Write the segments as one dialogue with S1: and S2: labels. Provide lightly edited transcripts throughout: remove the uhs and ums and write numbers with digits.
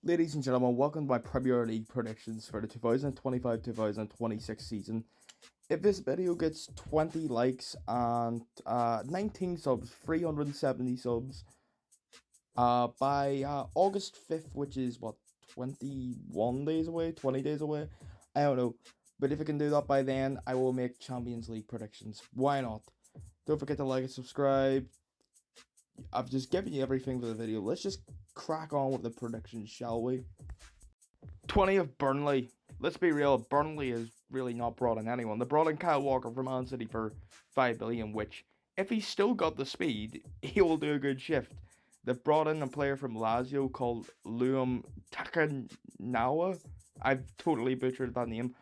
S1: Ladies and gentlemen, welcome to my Premier League predictions for the 2025-2026 season. If this video gets 20 likes and 19 subs, 370 subs, by August 5th, which is what, 21 days away, 20 days away, I don't know. But if I can do that by then, I will make Champions League predictions. Why not? Don't forget to like and subscribe. I've just given you everything for the video. Let's just crack on with the predictions, shall we? 20 of Burnley. Let's be real, Burnley is really not brought in anyone. They brought in Kyle Walker from Man City for 5 billion, which, if he's still got the speed, he will do a good shift. They've brought in a player from Lazio called Luam Takanawa. I've totally butchered that name.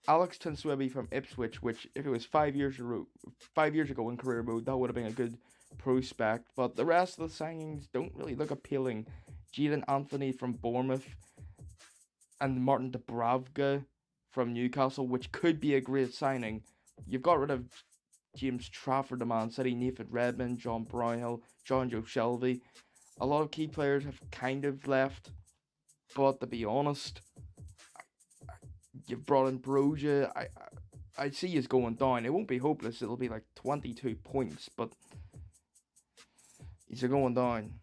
S1: Alex Tansuebi from Ipswich, which, if it was 5 years ago in career mode, that would have been a good prospect. But the rest of the signings don't really look appealing. Jadon Anthony from Bournemouth and Martin Dubravka from Newcastle, which could be a great signing. You've got rid of James Trafford to Man City, Nathan Redmond, John Brownhill, John Joe Shelby. A lot of key players have kind of left, but to be honest, you've brought in Broja. I see it's going down. It won't be hopeless. It'll be like 22 points, but he's going down.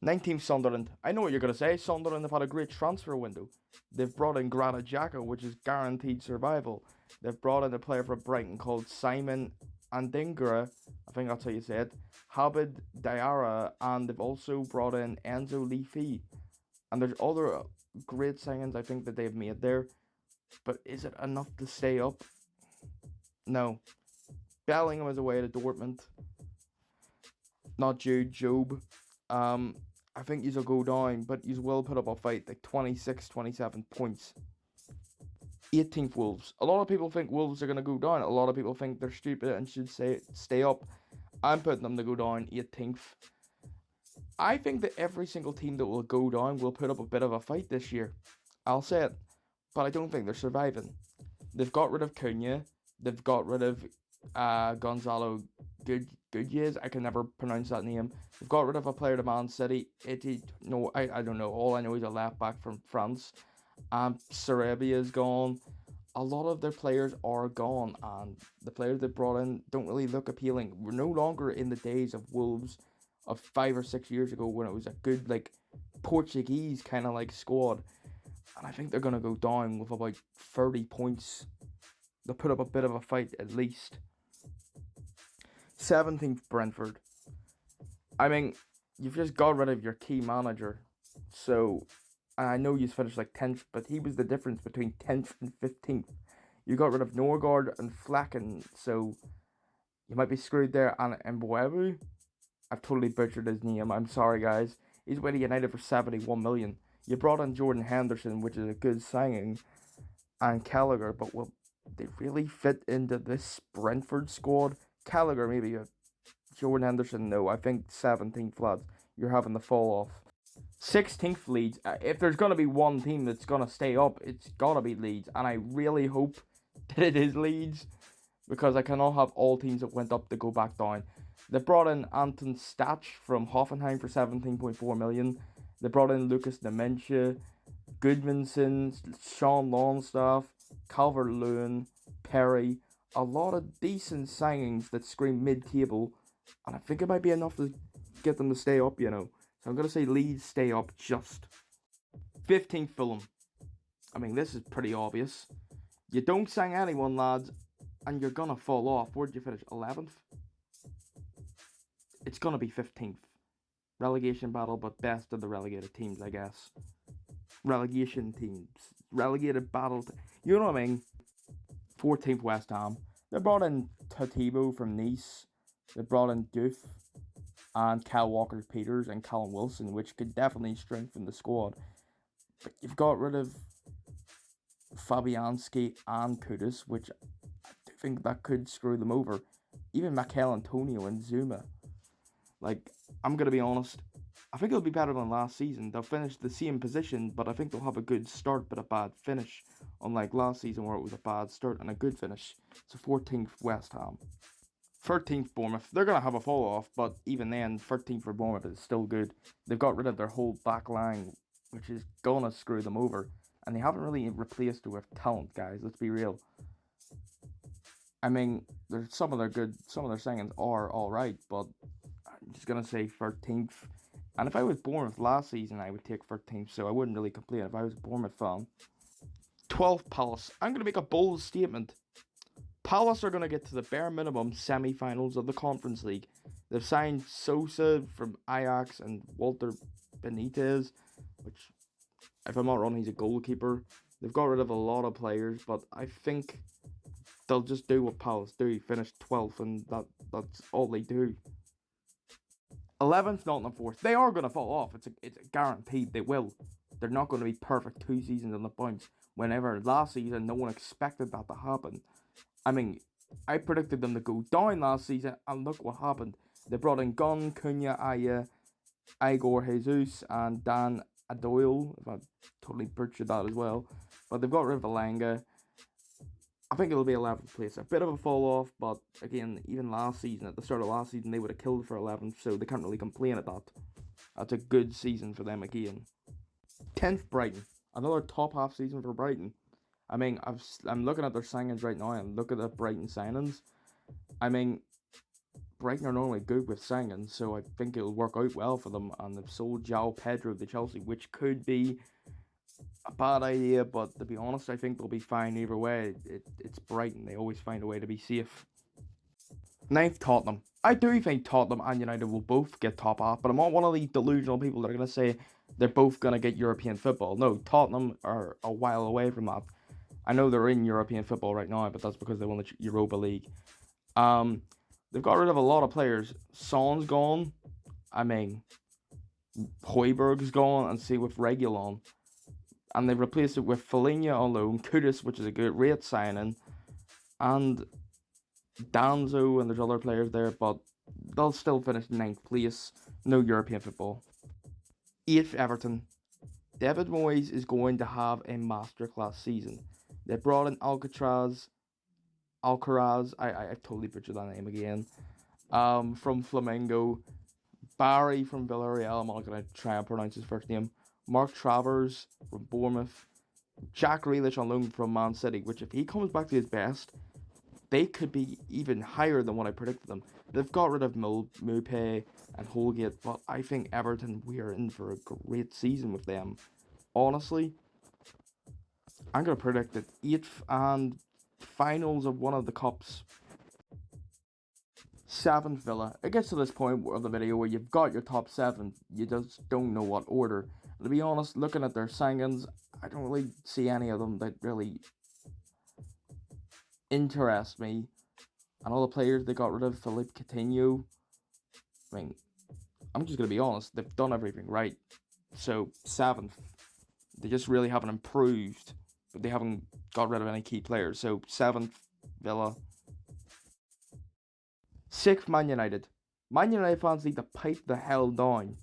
S1: 19th Sunderland. I know what you're going to say. Sunderland have had a great transfer window. They've brought in Granit Xhaka, which is guaranteed survival. They've brought in a player from Brighton called Simon Andingra. I think that's how you say it. Habib Diarra. And they've also brought in Enzo Leafy. And there's other great signings I think that they've made there. But is it enough to stay up? No. Bellingham is away to Dortmund. Not Jude, Job. I think he'll go down, but he will put up a fight, like 26, 27 points. 18th Wolves. A lot of people think Wolves are going to go down. A lot of people think they're stupid and should stay up. I'm putting them to go down 18th. I think that every single team that will go down will put up a bit of a fight this year. I'll say it, but I don't think they're surviving. They've got rid of Cunha. They've got rid of Gonzalo Goodyears. I can never pronounce that name. They've got rid of a player to Man City. I don't know. All I know is a left back from France. Sarabia is gone. A lot of their players are gone, and the players they brought in don't really look appealing. We're no longer in the days of Wolves of 5 or 6 years ago when it was a good, like, Portuguese kind of like squad. And I think they're going to go down with about 30 points. They'll put up a bit of a fight at least. 17th Brentford. I mean, you've just got rid of your key manager. So, I know you finished like 10th, but he was the difference between 10th and 15th. You got rid of Norgard and Flacken, so you might be screwed there. And Mbuebu, I've totally butchered his name. I'm sorry, guys. He's went to United for 71 million. You brought in Jordan Henderson, which is a good signing, and Gallagher, but will they really fit into this Brentford squad? Gallagher, maybe. Jordan Henderson, no. I think 17th, lads. You're having the fall off. 16th, Leeds. If there's going to be one team that's going to stay up, it's got to be Leeds. And I really hope that it is Leeds, because I cannot have all teams that went up to go back down. They brought in Anton Stach from Hoffenheim for 17.4 million. They brought in Lucas Dementia, Goodmanson, Sean Longstaff, Calvert-Lewin, Perry. A lot of decent signings that scream mid-table, and I think it might be enough to get them to stay up, you know. So I'm going to say Leeds stay up just. 15th Fulham. I mean, this is pretty obvious. You don't sign anyone, lads, and you're going to fall off. Where'd you finish? 11th? It's going to be 15th. Relegation battle, but best of the relegated teams, I guess. Relegation teams. Relegated battle. You know what I mean? 14th West Ham. They brought in Tatibo from Nice. They brought in Doof and Kyle Walker-Peters and Callum Wilson, which could definitely strengthen the squad. But you've got rid of Fabianski and Kudus, which I do think that could screw them over. Even Mikel Antonio and Zuma. Like, I'm going to be honest, I think it'll be better than last season. They'll finish the same position, but I think they'll have a good start but a bad finish. Unlike last season where it was a bad start and a good finish. So 14th West Ham. 13th Bournemouth. They're going to have a fall off, but even then, 13th for Bournemouth is still good. They've got rid of their whole back line which is gonna screw them over. And they haven't really replaced it with talent, guys. Let's be real. I mean, there's some of their signings are all right, but I'm just gonna say 13th. And if I was Bournemouth last season, I would take 13th, so I wouldn't really complain if I was a Bournemouth fan. 12th, Palace. I'm gonna make a bold statement. Palace are gonna get to the bare minimum semi-finals of the Conference League. They've signed Sosa from Ajax and Walter Benitez, which, if I'm not wrong, he's a goalkeeper. They've got rid of a lot of players, but I think they'll just do what Palace do, finish 12th, and that's all they do. 11th, Nottingham Forest. They are going to fall off. It's a guaranteed they will. They're not going to be perfect 2 seasons on the bounce. Whenever last season, no one expected that to happen. I mean, I predicted them to go down last season, and look what happened. They brought in Gun, Cunha, Aya, Igor Jesus, and Dan Adoyle, if I totally butchered that as well. But they've got rid of Alanga. I think it'll be 11th place. A bit of a fall off, but again, even last season, at the start of last season, they would have killed for 11th, so they can't really complain at that. That's a good season for them again. 10th, Brighton. Another top half season for Brighton. I mean, I'm looking at their signings right now, and look at the Brighton signings. I mean, Brighton are normally good with signings, so I think it'll work out well for them. And they've sold João Pedro to Chelsea, which could be a bad idea, but to be honest, I think they'll be fine either way. It's Brighton. They always find a way to be safe. 9th, Tottenham. I do think Tottenham and United will both get top half, but I'm not one of these delusional people that are going to say they're both going to get European football. No, Tottenham are a while away from that. I know they're in European football right now, but that's because they won the Europa League. They've got rid of a lot of players. Son's gone. I mean, Højbjerg's gone, and same with Reguilon. And they've replaced it with Fellaini on loan, Kudus, which is a great signing, and Danzo, and there's other players there, but they'll still finish 9th place. No European football. 8th, Everton. David Moyes is going to have a masterclass season. They brought in Alcaraz, I totally butchered that name again, from Flamengo, Barry from Villarreal, I'm not going to try and pronounce his first name, Mark Travers from Bournemouth, Jack Grealish on loan from Man City, which if he comes back to his best, they could be even higher than what I predicted them. They've got rid of Mupé and Holgate, but I think Everton, we are in for a great season with them. Honestly, I'm going to predict it 8th and finals of one of the cups. 7th, Villa. It gets to this point of the video where you've got your top 7, you just don't know what order. And to be honest, looking at their signings, I don't really see any of them that really interest me. And all the players they got rid of, Philippe Coutinho, I mean, I'm just going to be honest, they've done everything right. So, 7th. They just really haven't improved, but they haven't got rid of any key players. So, 7th, Villa. 6th, Man United. Man United fans need to pipe the hell down.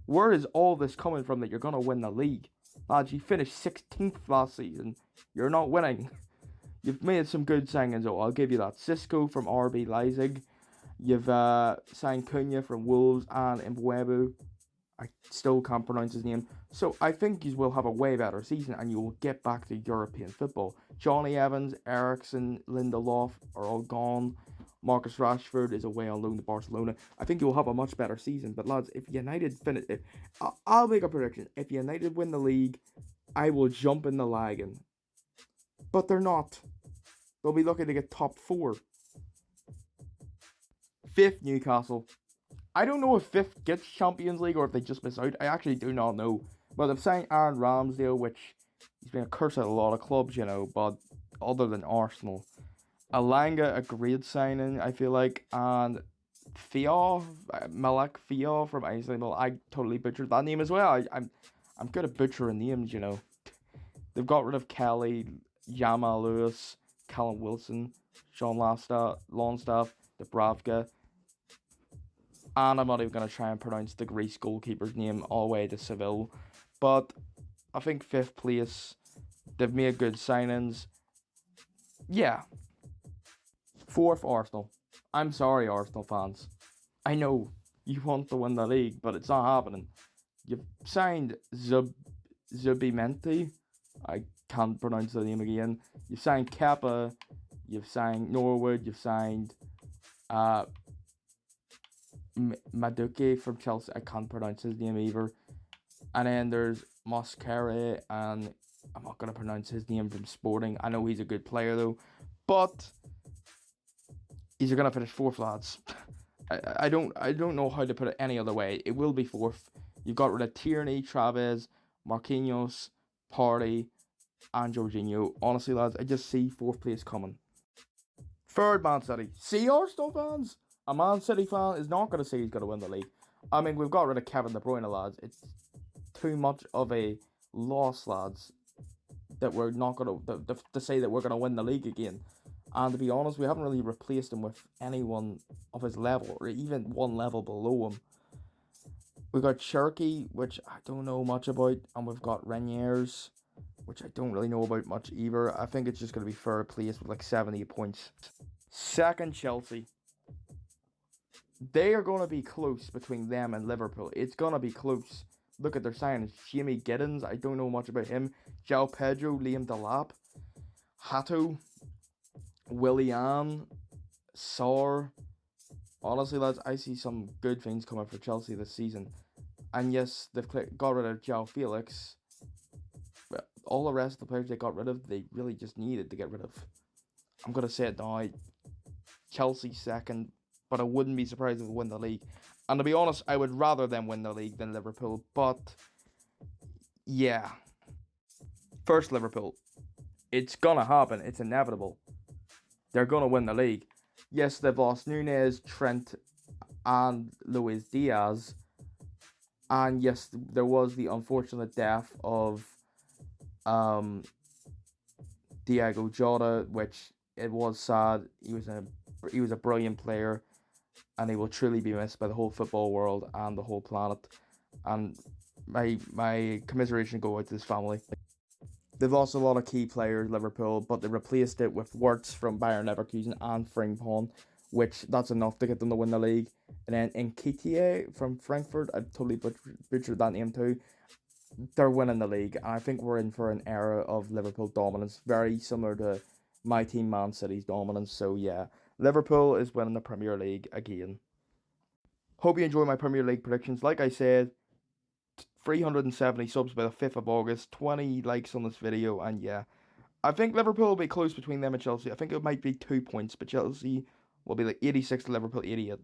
S1: Where is all this coming from that you're going to win the league? Lads, you finished 16th last season. You're not winning. You've made some good signings, though, I'll give you that. Cisco from RB Leipzig. You've signed Cunha from Wolves and Mbeumo. I still can't pronounce his name. So I think you will have a way better season and you will get back to European football. Johnny Evans, Ericsson, Lindelof are all gone. Marcus Rashford is away on loan to Barcelona. I think you'll have a much better season. But lads, if United finish, I'll make a prediction. If United win the league, I will jump in the wagon. But they're not. They'll be looking to get top 4. 5th, Newcastle. I don't know if 5th gets Champions League or if they just miss out. I actually do not know. But they've signed Aaron Ramsdale, which he's been a curse at a lot of clubs, you know, but other than Arsenal. Alanga, a great signing, I feel like, and Malak Fia from Iceland. Well, I totally butchered that name as well. I'm good at butchering names, you know. They've got rid of Kelly, Jamal Lewis, Callum Wilson, Sean Longstaff, Dubravka, and I'm not even going to try and pronounce the Greece goalkeeper's name all the way to Seville. But I think 5th place, they've made good signings. Yeah. 4th, Arsenal. I'm sorry, Arsenal fans. I know you want to win the league, but it's not happening. You've signed Zubimenti. I can't pronounce the name again. You've signed Kappa. You've signed Norwood. You've signed Madueke from Chelsea. I can't pronounce his name either. And then there's Mosquera, and I'm not going to pronounce his name, from Sporting. I know he's a good player, though. But he's going to finish fourth, lads. I don't know how to put it any other way. It will be fourth. You've got rid of Tierney, Traves, Marquinhos, Partey, and Jorginho. Honestly, lads, I just see fourth place coming. Third, Man City. See, Arsenal fans? A Man City fan is not going to say he's going to win the league. I mean, we've got rid of Kevin De Bruyne, lads. It's too much of a loss, lads, that we're not going to say that we're going to win the league again. And to be honest, we haven't really replaced him with anyone of his level, or even one level below him. We've got Cherky, which I don't know much about, and we've got Reniers, which I don't really know about much either. I think it's just going to be third place with like 70 points. Second, Chelsea. They are going to be close between them and Liverpool. It's going to be close. Look at their signings. Jamie Giddens, I don't know much about him. João Pedro, Liam Delap, Hato, Willian, Saar. Honestly, lads, I see some good things coming for Chelsea this season. And yes, they've got rid of João Felix. But all the rest of the players they got rid of, they really just needed to get rid of. I'm going to say it now. Chelsea second, but I wouldn't be surprised if we win the league. And to be honest, I would rather them win the league than Liverpool. But, yeah. First, Liverpool. It's going to happen. It's inevitable. They're going to win the league. Yes, they've lost Nunez, Trent, and Luis Diaz. And yes, there was the unfortunate death of Diego Jota, which it was sad. He was a brilliant player, and he will truly be missed by the whole football world and the whole planet. And my commiseration go out to his family. They've lost a lot of key players, Liverpool, but they replaced it with Wirtz from Bayern Leverkusen and Frimpong, which that's enough to get them to win the league. And then Nketiah from Frankfurt, I totally butchered that name too. They're winning the league, and I think we're in for an era of Liverpool dominance, very similar to my team Man City's dominance. So yeah, Liverpool is winning the Premier League again. Hope you enjoy my Premier League predictions. Like I said, 370 subs by the 5th of August, 20 likes on this video, and yeah, I think Liverpool will be close between them and Chelsea. I think it might be 2 points, but Chelsea will be like 86 to Liverpool 88.